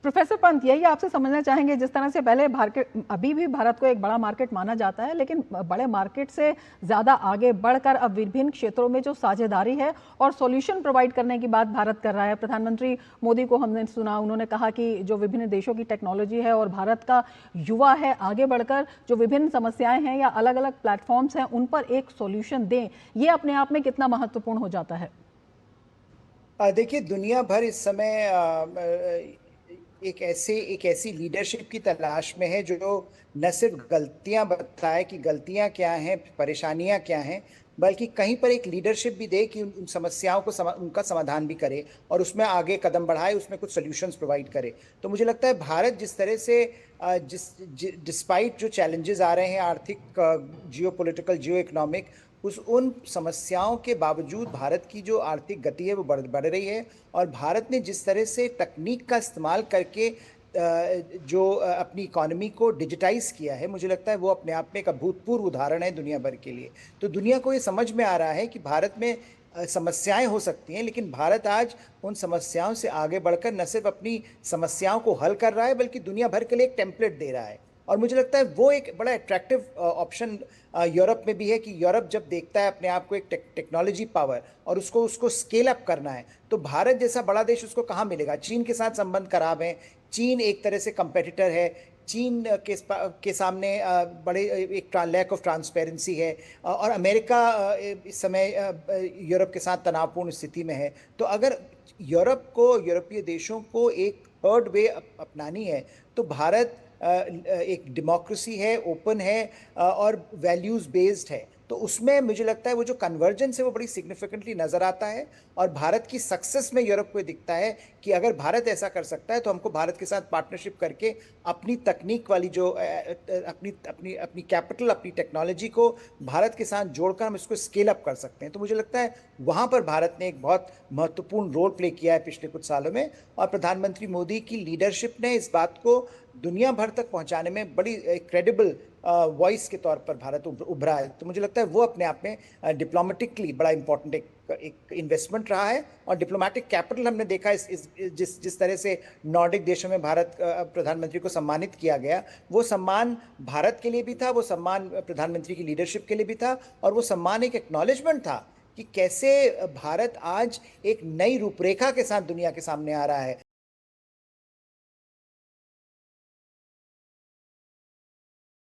Professor Pant, यही आपसे समझना चाहेंगे, जिस तरह से पहले अभी भी भारत को एक बड़ा मार्केट माना जाता है, लेकिन बड़े मार्केट से ज़्यादा आगे बढ़कर अब विभिन्न क्षेत्रों में जो साझेदारी है और सॉल्यूशन प्रोवाइड करने की बात भारत कर रहा है। प्रधानमंत्री मोदी को हमने सुना, उन्होंने कहा कि जो विभिन्न देशों की टेक्नोलॉजी है और भारत का युवा है, आगे बढ़कर जो विभिन्न समस्याएं हैं या अलग अलग प्लेटफॉर्म्स हैं उन पर एक सॉल्यूशन दें। ये अपने आप में कितना महत्वपूर्ण हो जाता है? देखिए, दुनिया भर इस समय एक ऐसी लीडरशिप की तलाश में है जो न सिर्फ गलतियां बताए कि गलतियां क्या हैं, परेशानियां क्या हैं, बल्कि कहीं पर एक लीडरशिप भी दे कि उन समस्याओं को उनका समाधान भी करे और उसमें आगे कदम बढ़ाए, उसमें कुछ सॉल्यूशंस प्रोवाइड करे। तो मुझे लगता है भारत जिस तरह से डिस्पाइट जो चैलेंजेस आ रहे हैं, आर्थिक, जियो पॉलिटिकल, जियो इकोनॉमिक, उन समस्याओं के बावजूद भारत की जो आर्थिक गति है वो बढ़ रही है। और भारत ने जिस तरह से तकनीक का इस्तेमाल करके जो अपनी इकोनॉमी को डिजिटाइज किया है, मुझे लगता है वो अपने आप में एक अभूतपूर्व उदाहरण है दुनिया भर के लिए। तो दुनिया को ये समझ में आ रहा है कि भारत में समस्याएं हो सकती हैं, लेकिन भारत आज उन समस्याओं से आगे बढ़कर न सिर्फ अपनी समस्याओं को हल कर रहा है, बल्कि दुनिया भर के लिए एक टेम्पलेट दे रहा है। और मुझे लगता है वो एक बड़ा अट्रैक्टिव ऑप्शन यूरोप में भी है कि यूरोप जब देखता है अपने आप को एक टेक्नोलॉजी पावर और उसको उसको स्केल अप करना है, तो भारत जैसा बड़ा देश उसको कहाँ मिलेगा। चीन के साथ संबंध खराब हैं, चीन एक तरह से कंपेटिटर है, चीन के सामने बड़े एक लैक ऑफ ट्रांसपेरेंसी है, और अमेरिका इस समय यूरोप के साथ तनावपूर्ण स्थिति में है। तो अगर यूरोप को, यूरोपीय देशों को एक थर्ड वे अपनानी है, तो भारत एक डेमोक्रेसी है, ओपन है, और वैल्यूज बेस्ड है। तो उसमें मुझे लगता है वो जो कन्वर्जेंस है वो बड़ी सिग्निफिकेंटली नजर आता है। और भारत की सक्सेस में यूरोप को दिखता है कि अगर भारत ऐसा कर सकता है तो हमको भारत के साथ पार्टनरशिप करके अपनी तकनीक वाली जो अपनी अपनी अपनी कैपिटल, अपनी टेक्नोलॉजी को भारत के साथ जोड़कर हम इसको स्केल अप कर सकते हैं। तो मुझे लगता है वहां पर भारत ने एक बहुत महत्वपूर्ण रोल प्ले किया है पिछले कुछ सालों में, और प्रधानमंत्री मोदी की लीडरशिप ने इस बात को दुनिया भर तक पहुंचाने में बड़ी क्रेडिबल वॉइस के तौर पर भारत उभरा है। तो मुझे लगता है वो अपने आप में डिप्लोमेटिकली बड़ा इंपॉर्टेंट एक इन्वेस्टमेंट रहा है। और डिप्लोमेटिक कैपिटल हमने देखा जिस जिस तरह से नॉर्डिक देशों में भारत प्रधानमंत्री को सम्मानित किया गया, वो सम्मान भारत के लिए भी था, वो सम्मान प्रधानमंत्री की लीडरशिप के लिए भी था, और वो सम्मान एक एक्नॉलेजमेंट था कि कैसे भारत आज एक नई रूपरेखा के साथ दुनिया के सामने आ रहा है।